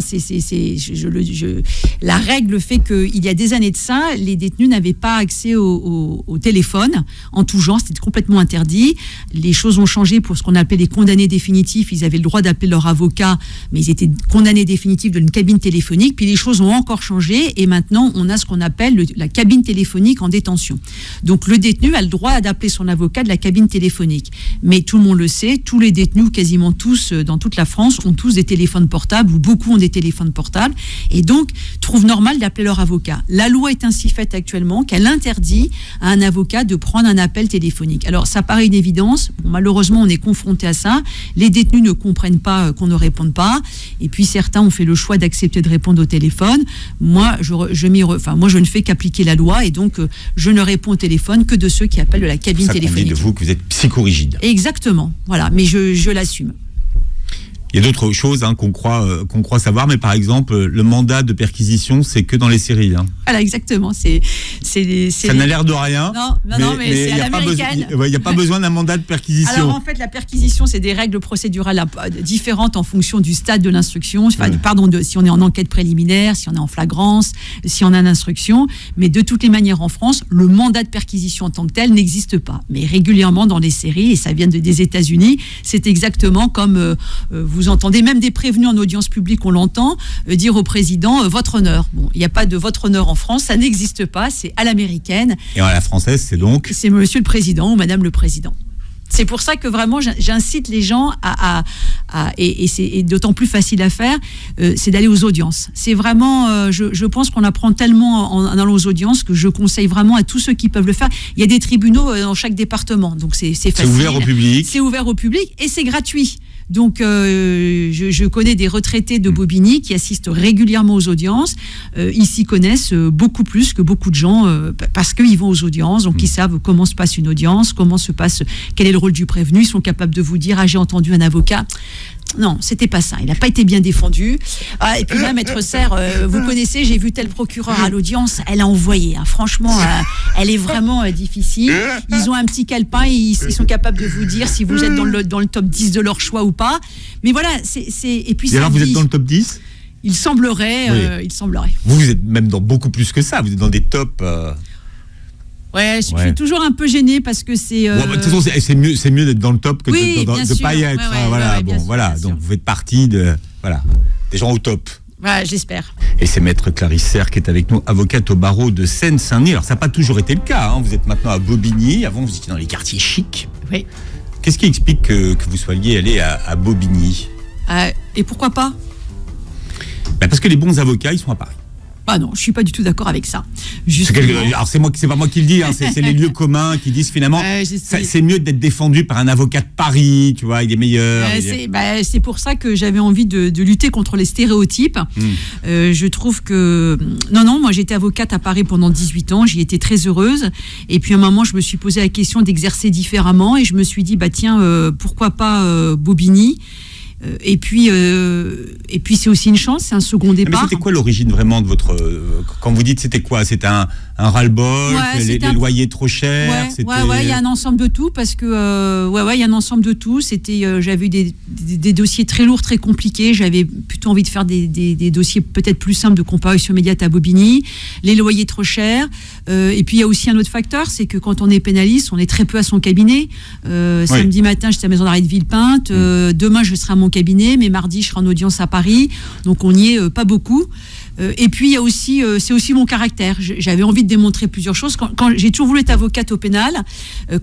la règle fait qu'il y a des années de ça, les détenus n'avaient pas accès au téléphone en tout genre. C'était complètement interdit. Les choses ont changé pour ce qu'on appelait les condamnés définitifs. Ils avaient le droit d'appeler leur avocat, mais ils étaient condamnés définitifs d'une cabine téléphonique. Puis les choses ont encore changé et maintenant on a ce qu'on appelle la cabine téléphonique en détention. Donc le détenu a le droit d'appeler son avocat de la cabine téléphonique. Mais tout le monde le sait, tous les détenus, quasiment tous dans toute la France, ont tous des téléphones portables ou beaucoup ont des téléphones portables et donc trouvent normal d'appeler leur avocat. La loi est ainsi faite actuellement qu'elle interdit à un avocat de prendre un appel téléphonique. Alors ça paraît une évidence, malheureusement on est confronté à ça, les détenus ne comprennent pas qu'on ne réponde pas et puis certains ont fait le choix d'accepter de répondre au téléphone. Moi je ne fais qu'appliquer la loi et donc je ne réponds au téléphone que de ceux qui appellent de la cabine téléphonique.
Ça dit de vous que vous êtes psychorigide.
Exactement, voilà, mais je l'assume.
Il y a d'autres choses qu'on croit savoir, mais par exemple, le mandat de perquisition, c'est que dans les séries.
Voilà, exactement.
Ça n'a l'air de rien.
Non, mais c'est à l'américaine.
Il n'y a pas besoin d'un mandat de perquisition.
Alors en fait, la perquisition, c'est des règles procédurales différentes en fonction du stade de l'instruction. Si on est en enquête préliminaire, si on est en flagrance, si on a une instruction. Mais de toutes les manières, en France, le mandat de perquisition en tant que tel n'existe pas. Mais régulièrement dans les séries, et ça vient des États-Unis, c'est exactement comme vous entendez même des prévenus en audience publique, on l'entend, dire au président votre honneur. Bon, il n'y a pas de votre honneur en France, ça n'existe pas, c'est à l'américaine.
Et à la française, c'est donc ?
C'est monsieur le président ou madame le président. C'est pour ça que vraiment j'incite les gens et c'est d'autant plus facile à faire, c'est d'aller aux audiences. C'est vraiment, je pense qu'on apprend tellement en allant aux audiences que je conseille vraiment à tous ceux qui peuvent le faire. Il y a des tribunaux dans chaque département, donc c'est facile.
C'est ouvert au public.
C'est ouvert au public et c'est gratuit. Donc, je connais des retraités de Bobigny qui assistent régulièrement aux audiences. Ils s'y connaissent beaucoup plus que beaucoup de gens parce qu'ils vont aux audiences. Donc, ils savent comment se passe une audience, quel est le rôle du prévenu. Ils sont capables de vous dire, j'ai entendu un avocat. Non, c'était pas ça. Il n'a pas été bien défendu. Et puis là, Maître Serre, vous connaissez, j'ai vu tel procureur à l'audience, elle a envoyé. Franchement, elle est vraiment difficile. Ils ont un petit calepin, ils sont capables de vous dire si vous êtes dans le top 10 de leur choix ou pas. Mais voilà, et puis
et alors, vous êtes dans le top 10 ?
Il semblerait.
Vous êtes même dans beaucoup plus que ça. Vous êtes dans des tops...
Ouais, je suis toujours un peu gênée parce que c'est.
De toute façon, c'est mieux d'être dans le top que de pas y être. Voilà. Donc vous faites partie des gens au top.
Ouais, j'espère.
Et c'est Maître Clarisse Serre qui est avec nous, avocate au barreau de Seine-Saint-Denis. Alors ça n'a pas toujours été le cas. Vous êtes maintenant à Bobigny. Avant, vous étiez dans les quartiers chics.
Oui.
Qu'est-ce qui explique que vous soyez allé à Bobigny ?
Et pourquoi pas ?
Parce que les bons avocats, ils sont à Paris.
Ah non, je suis pas du tout d'accord avec ça.
Alors c'est pas moi qui le dis, c'est les lieux communs qui disent finalement c'est mieux d'être défendu par un avocat de Paris, tu vois, il est meilleur.
C'est pour ça que j'avais envie de lutter contre les stéréotypes. Je trouve que non, moi j'étais avocate à Paris pendant 18 ans, j'y étais très heureuse. Et puis à un moment, je me suis posé la question d'exercer différemment et je me suis dit pourquoi pas Bobigny. Et puis c'est aussi une chance, c'est un second départ.
Mais c'était quoi l'origine vraiment de votre... quand vous dites c'était quoi ? C'était un ras-le-bol, les loyers trop chers
il y a un ensemble de tout parce que... il y a un ensemble de tout. J'avais eu des dossiers très lourds, très compliqués. J'avais plutôt envie de faire des dossiers peut-être plus simples de comparution immédiate à Bobigny. Les loyers trop chers. Et puis il y a aussi un autre facteur, c'est que quand on est pénaliste, on est très peu à son cabinet. Samedi matin, j'étais à la maison d'arrêt de Villepinte. Demain, je serai à mon cabinet, mais mardi, je serai en audience à Paris. Donc, on n'y est pas beaucoup. Et puis, il y a aussi, c'est aussi mon caractère. J'avais envie de démontrer plusieurs choses. Quand j'ai toujours voulu être avocate au pénal,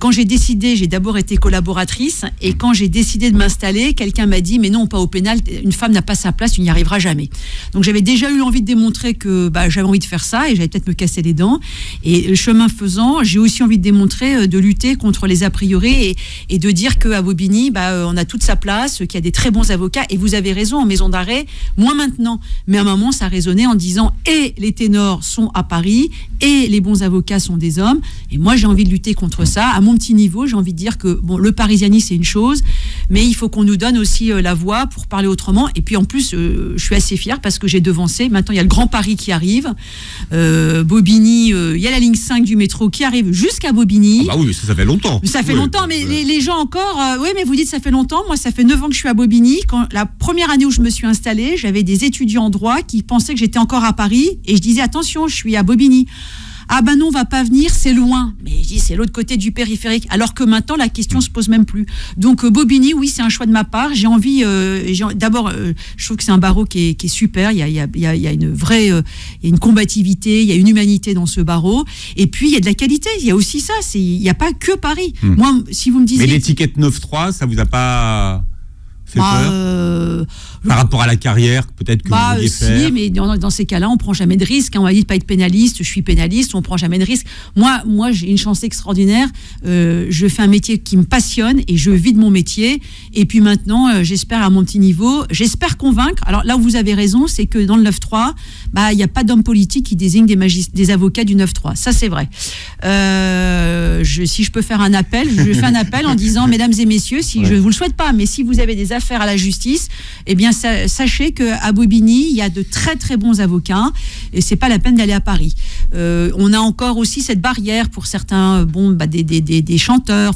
quand j'ai décidé, j'ai d'abord été collaboratrice. Et quand j'ai décidé de m'installer, quelqu'un m'a dit, mais non, pas au pénal, une femme n'a pas sa place, tu n'y arriveras jamais. Donc, j'avais déjà eu envie de démontrer que j'avais envie de faire ça et j'allais peut-être me casser les dents. Et le chemin faisant, j'ai aussi envie de démontrer, de lutter contre les a priori et de dire qu'à Bobigny, on a toute sa place, qu'il y a des très bons avocats. Et vous avez raison, en maison d'arrêt, moins maintenant. Mais à un moment, ça résonnait en disant et les ténors sont à Paris et les bons avocats sont des hommes. Et moi, j'ai envie de lutter contre ça. À mon petit niveau, j'ai envie de dire que le parisianisme, c'est une chose, mais il faut qu'on nous donne aussi la voix pour parler autrement. Et puis en plus, je suis assez fière parce que j'ai devancé. Maintenant, il y a le Grand Paris qui arrive. Bobigny, il y a la ligne 5 du métro qui arrive jusqu'à Bobigny.
Ah bah oui, ça fait longtemps.
Ça fait longtemps, mais les gens encore... oui, mais vous dites ça fait longtemps. Moi, ça fait 9 ans que je suis à Bobigny. Quand la première année où je me suis installée, j'avais des étudiants en droit qui pensaient que j'étais encore à Paris. Et je disais, attention, je suis à Bobigny. Ah non, on va pas venir, c'est loin. Mais je dis, c'est l'autre côté du périphérique. Alors que maintenant, la question se pose même plus. Donc Bobigny, oui, c'est un choix de ma part. J'ai envie... d'abord, je trouve que c'est un barreau qui est super. Il y a une vraie... il y a une combativité, il y a une humanité dans ce barreau. Et puis, il y a de la qualité. Il y a aussi ça. Il n'y a pas que Paris. Moi, si vous me disiez...
Mais l'étiquette 9-3, ça vous a pas... fait peur par rapport à la carrière, peut-être que vous vouliez faire.
Si, mais dans ces cas-là, on prend jamais de risque. On m'a dit de pas être pénaliste, je suis pénaliste, on prend jamais de risque. Moi, j'ai une chance extraordinaire. Je fais un métier qui me passionne et je vis de mon métier. Et puis maintenant, j'espère à mon petit niveau, j'espère convaincre. Alors là où vous avez raison, c'est que dans le 9-3, il n'y a pas d'homme politique qui désigne des avocats du 9-3. Ça, c'est vrai. Si je peux faire un appel, je fais un appel en disant, mesdames et messieurs, si je vous le souhaite pas, mais si vous avez des affaires à la justice, eh bien, sachez qu'à Bobigny, il y a de très très bons avocats et c'est pas la peine d'aller à Paris. On a encore aussi cette barrière pour certains, des chanteurs.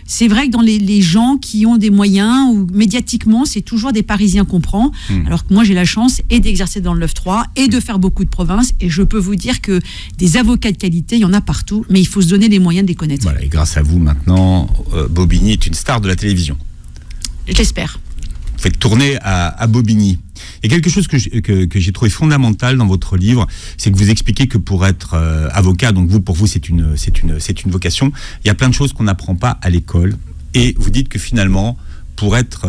C'est vrai que dans les gens qui ont des moyens ou médiatiquement, c'est toujours des Parisiens qu'on prend. Alors que moi, j'ai la chance d'exercer dans le 9-3 et de faire beaucoup de provinces. Et je peux vous dire que des avocats de qualité, il y en a partout, mais il faut se donner les moyens de les connaître.
Voilà, et grâce à vous, maintenant, Bobigny est une star de la télévision.
J'espère.
Vous faites tourner à Bobigny. Et quelque chose que j'ai trouvé fondamental dans votre livre, c'est que vous expliquez que pour être avocat, donc pour vous c'est une vocation, il y a plein de choses qu'on n'apprend pas à l'école. Et vous dites que finalement, pour être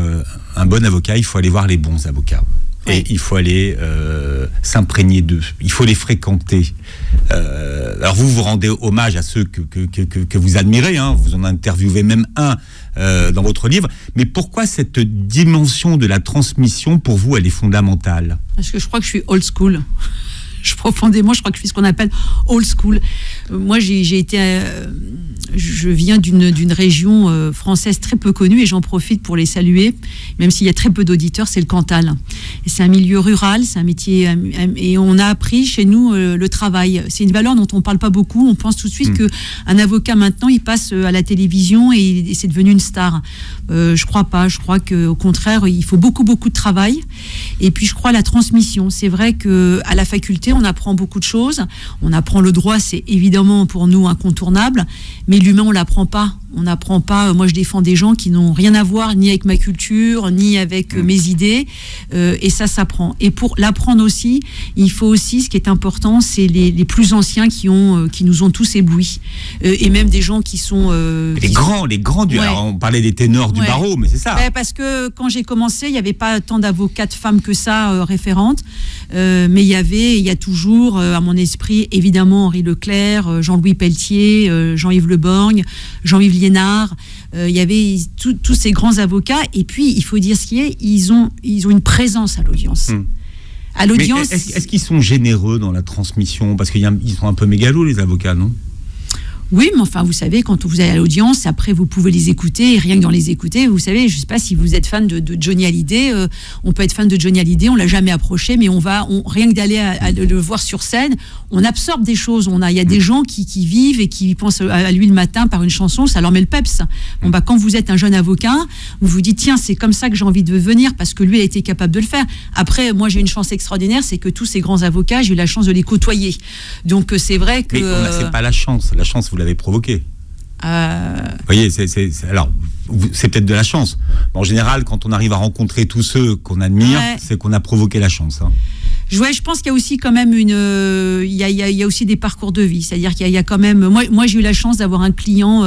un bon avocat, il faut aller voir les bons avocats. Et il faut aller s'imprégner d'eux. Il faut les fréquenter. Alors vous rendez hommage à ceux que vous admirez. Hein. Vous en interviewez même un dans votre livre. Mais pourquoi cette dimension de la transmission, pour vous, elle est fondamentale ?
Parce que je crois que je suis old school. Profondément, je crois que je suis ce qu'on appelle old school. Moi, je viens d'une région française très peu connue et j'en profite pour les saluer, même s'il y a très peu d'auditeurs, c'est le Cantal. Et c'est un milieu rural, c'est un métier, et on a appris chez nous le travail. C'est une valeur dont on ne parle pas beaucoup. On pense tout de suite qu'un avocat, maintenant, il passe à la télévision et c'est devenu une star. Je crois pas. Je crois qu'au contraire, il faut beaucoup de travail. Et puis, je crois à la transmission. C'est vrai qu'à la faculté, on apprend beaucoup de choses. On apprend le droit, c'est évidemment pour nous incontournable, mais l'humain, on l'apprend pas. On n'apprend pas. Moi, je défends des gens qui n'ont rien à voir ni avec ma culture, ni avec mes idées, et ça s'apprend. Et pour l'apprendre aussi, il faut aussi, ce qui est important, c'est les plus anciens qui nous ont tous éblouis, et même des gens qui sont
les grands du. Alors, on parlait des ténors du barreau, mais c'est ça.
Parce que quand j'ai commencé, il n'y avait pas tant d'avocates femmes que ça référentes, mais il y a toujours à mon esprit évidemment Henri Leclerc, Jean-Louis Pelletier, Jean-Yves Le Borgne, Jean-Yves Liénard. Il y avait tous ces grands avocats, et puis il faut dire ce qui est, ils ont une présence à l'audience. À l'audience.
Mais est-ce qu'ils sont généreux dans la transmission ? Parce qu'ils sont un peu mégalos, les avocats, non ?
Oui, mais enfin, vous savez, quand vous allez à l'audience, après, vous pouvez les écouter, et rien que dans les écouter, vous savez, je ne sais pas si vous êtes fan de Johnny Hallyday, on peut être fan de Johnny Hallyday, on ne l'a jamais approché, mais rien que d'aller à le voir sur scène, on absorbe des choses. Il y a des gens qui vivent et qui pensent à lui le matin par une chanson, ça leur met le peps. Quand vous êtes un jeune avocat, vous vous dites, tiens, c'est comme ça que j'ai envie de venir, parce que lui a été capable de le faire. Après, moi, j'ai une chance extraordinaire, c'est que tous ces grands avocats, j'ai eu la chance de les côtoyer. Donc, c'est vrai que...
Mais c'est pas la chance, vous l'avez provoqué. Vous voyez, alors, c'est peut-être de la chance. Mais en général, quand on arrive à rencontrer tous ceux qu'on admire, c'est qu'on a provoqué la chance. Hein.
Je pense qu'il y a aussi quand même il y a aussi des parcours de vie. C'est-à-dire qu'il y a quand même... Moi, j'ai eu la chance d'avoir un client,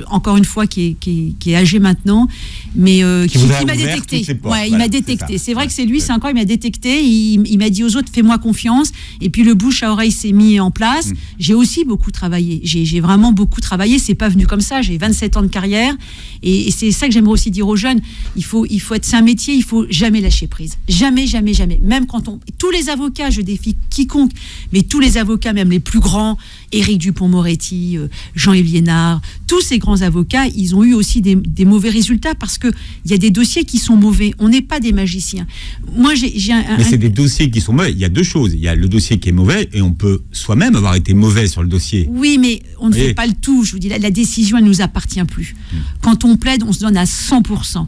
encore une fois, qui est âgé maintenant, mais qui m'a détecté. Il m'a détecté. C'est vrai que c'est lui, c'est encore, il m'a détecté. Il m'a dit aux autres, fais-moi confiance. Et puis le bouche à oreille s'est mis en place. J'ai aussi beaucoup travaillé. J'ai vraiment beaucoup travaillé. C'est pas venu comme ça. J'ai 27 ans de carrière. Et c'est ça que j'aimerais aussi dire aux jeunes. C'est un métier, il faut jamais lâcher prise. Jamais, jamais, jamais. Même quand tous les avocats, je défie quiconque, mais tous les avocats, même les plus grands, Éric Dupond-Moretti, Jean-Yves Liénard, tous ces grands avocats, ils ont eu aussi des mauvais résultats parce qu'il y a des dossiers qui sont mauvais. On n'est pas des magiciens. Moi,
mais c'est des dossiers qui sont mauvais. Il y a deux choses. Il y a le dossier qui est mauvais et on peut soi-même avoir été mauvais sur le dossier.
Oui, mais on ne fait pas le tout. Je vous dis, la décision, elle ne nous appartient plus. Quand on plaide, on se donne à 100%.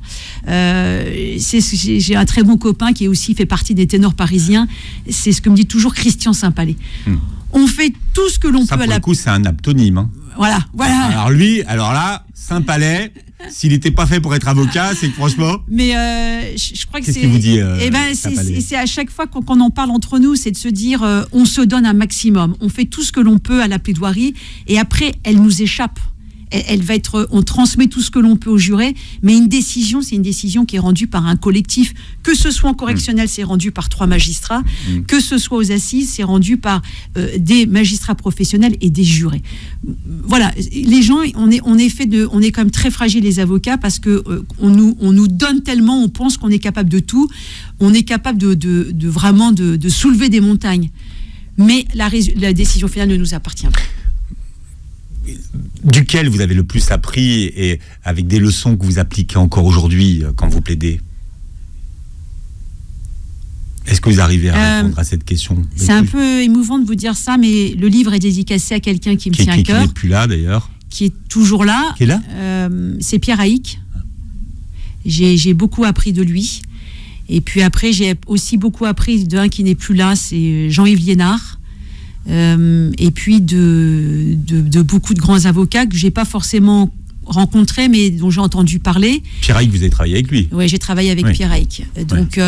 J'ai un très bon copain qui fait partie des ténors parisiens. C'est ce que me dit toujours Christian Saint-Palais. On fait tout ce que l'on peut.
Pour le coup, c'est un aptonyme. Hein.
Voilà.
Alors là, Saint-Palais, s'il n'était pas fait pour être avocat, c'est que franchement.
Mais je crois que
qu'est-ce qu'il vous dit
c'est à chaque fois qu'on en parle entre nous, c'est de se dire, on se donne un maximum. On fait tout ce que l'on peut à la plaidoirie, et après, elle nous échappe. On transmet tout ce que l'on peut au juré, mais une décision, c'est une décision qui est rendue par un collectif. Que ce soit en correctionnel, c'est rendu par 3 magistrats. Que ce soit aux assises, c'est rendu par des magistrats professionnels et des jurés. Voilà, les gens, on est quand même très fragiles, les avocats, parce que on nous donne tellement, on pense qu'on est capable de tout, on est capable de vraiment de soulever des montagnes. Mais la décision finale ne nous appartient pas.
Duquel vous avez le plus appris et avec des leçons que vous appliquez encore aujourd'hui quand vous plaidez ? Est-ce que vous arrivez à répondre à cette question ?
C'est un peu émouvant de vous dire ça, mais le livre est dédicacé à quelqu'un qui me tient à cœur.
Qui n'est plus là d'ailleurs.
Qui est toujours là.
Qui est là ?
C'est Pierre Haïk. J'ai beaucoup appris de lui. Et puis après, j'ai aussi beaucoup appris d'un qui n'est plus là, c'est Jean-Yves Liénard. Et puis de beaucoup de grands avocats que j'ai pas forcément rencontré, mais dont j'ai entendu parler.
Pierre Haïk, vous avez travaillé avec lui?
Oui, j'ai travaillé avec Pierre Haïk. Donc,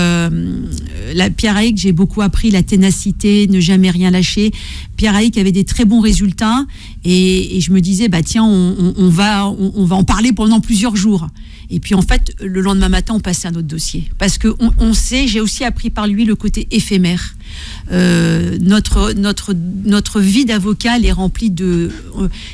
Pierre Haïk, j'ai beaucoup appris la ténacité, ne jamais rien lâcher. Pierre Haïk avait des très bons résultats et je me disais, tiens, on va en parler pendant plusieurs jours. Et puis en fait, le lendemain matin, on passait à un autre dossier. Parce que on sait, j'ai aussi appris par lui le côté éphémère. Notre vie d'avocat, elle est remplie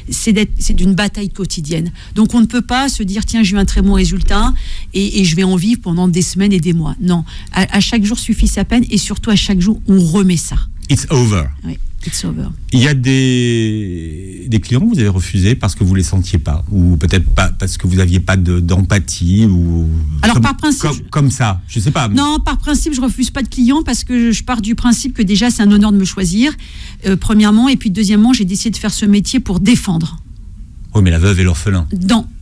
c'est d'une bataille quotidienne. Donc on ne peut pas se dire, tiens, j'ai eu un très bon résultat et je vais en vivre pendant des semaines et des mois. Non, à chaque jour suffit sa peine et surtout à chaque jour, on remet ça.
It's over.
Oui. It's over.
Il y a des clients que vous avez refusés parce que vous ne les sentiez pas, ou peut-être pas parce que vous n'aviez pas d'empathie, ou
alors par principe,
comme ça, je ne sais pas.
Non, par principe, je refuse pas de clients parce que je pars du principe que déjà c'est un honneur de me choisir, premièrement, et puis deuxièmement, j'ai décidé de faire ce métier pour défendre.
Oui, mais la veuve et l'orphelin.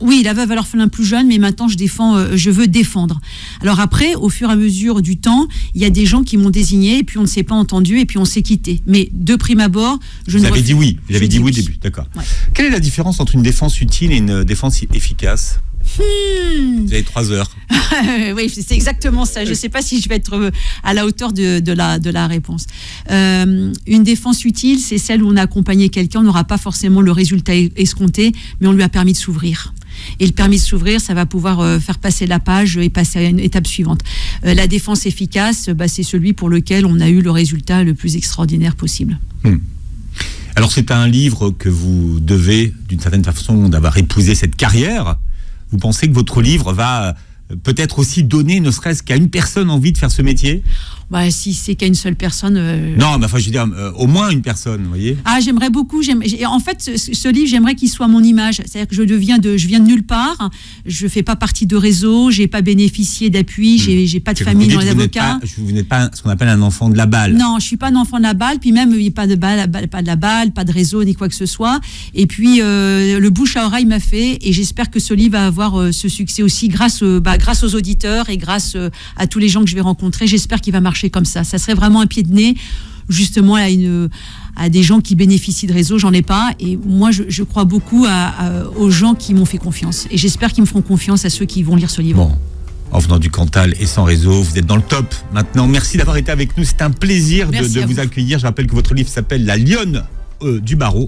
Oui, la veuve et l'orphelin plus jeune, mais maintenant je veux défendre. Alors après, au fur et à mesure du temps, il y a des gens qui m'ont désigné et puis on ne s'est pas entendu et puis on s'est quitté. Mais de prime abord,
Vous avez dit oui au début, d'accord. Ouais. Quelle est la différence entre une défense utile et une défense efficace? Vous avez 3 heures.
Oui, c'est exactement ça. Je ne sais pas si je vais être à la hauteur de la réponse. Une défense utile, c'est celle où on a accompagné quelqu'un, on n'aura pas forcément le résultat escompté, mais on lui a permis de s'ouvrir. Et le permis de s'ouvrir, ça va pouvoir faire passer la page et passer à une étape suivante. La défense efficace, c'est celui pour lequel on a eu le résultat le plus extraordinaire possible.
Alors c'est un livre que vous devez, d'une certaine façon, d'avoir épousé cette carrière. Vous pensez que votre livre va peut-être aussi donner, ne serait-ce qu'à une personne, envie de faire ce métier?
Si c'est qu'à une seule personne...
Non, mais enfin, je veux dire, au moins une personne, vous voyez.
J'aimerais beaucoup. En fait, ce livre, j'aimerais qu'il soit mon image. C'est-à-dire que je viens de nulle part. Je ne fais pas partie de réseau. Je n'ai pas bénéficié d'appui. J'ai pas de famille dans les avocats.
Vous n'êtes pas ce qu'on appelle un enfant de la balle.
Non, je ne suis pas un enfant de la balle. Puis même, il n'y a pas de la balle, pas de réseau, ni quoi que ce soit. Et puis, le bouche à oreille m'a fait. Et j'espère que ce livre va avoir ce succès aussi grâce aux auditeurs et grâce à tous les gens que je vais rencontrer. J'espère qu'il va marcher comme ça. Ça serait vraiment un pied de nez justement à des gens qui bénéficient de réseau. J'en ai pas et moi je crois beaucoup aux gens qui m'ont fait confiance et j'espère qu'ils me feront confiance à ceux qui vont lire ce livre.
Bon, en venant du Cantal et sans réseau, vous êtes dans le top maintenant. Merci d'avoir été avec nous, c'est un plaisir de vous accueillir. Je rappelle que votre livre s'appelle La Lionne du barreau.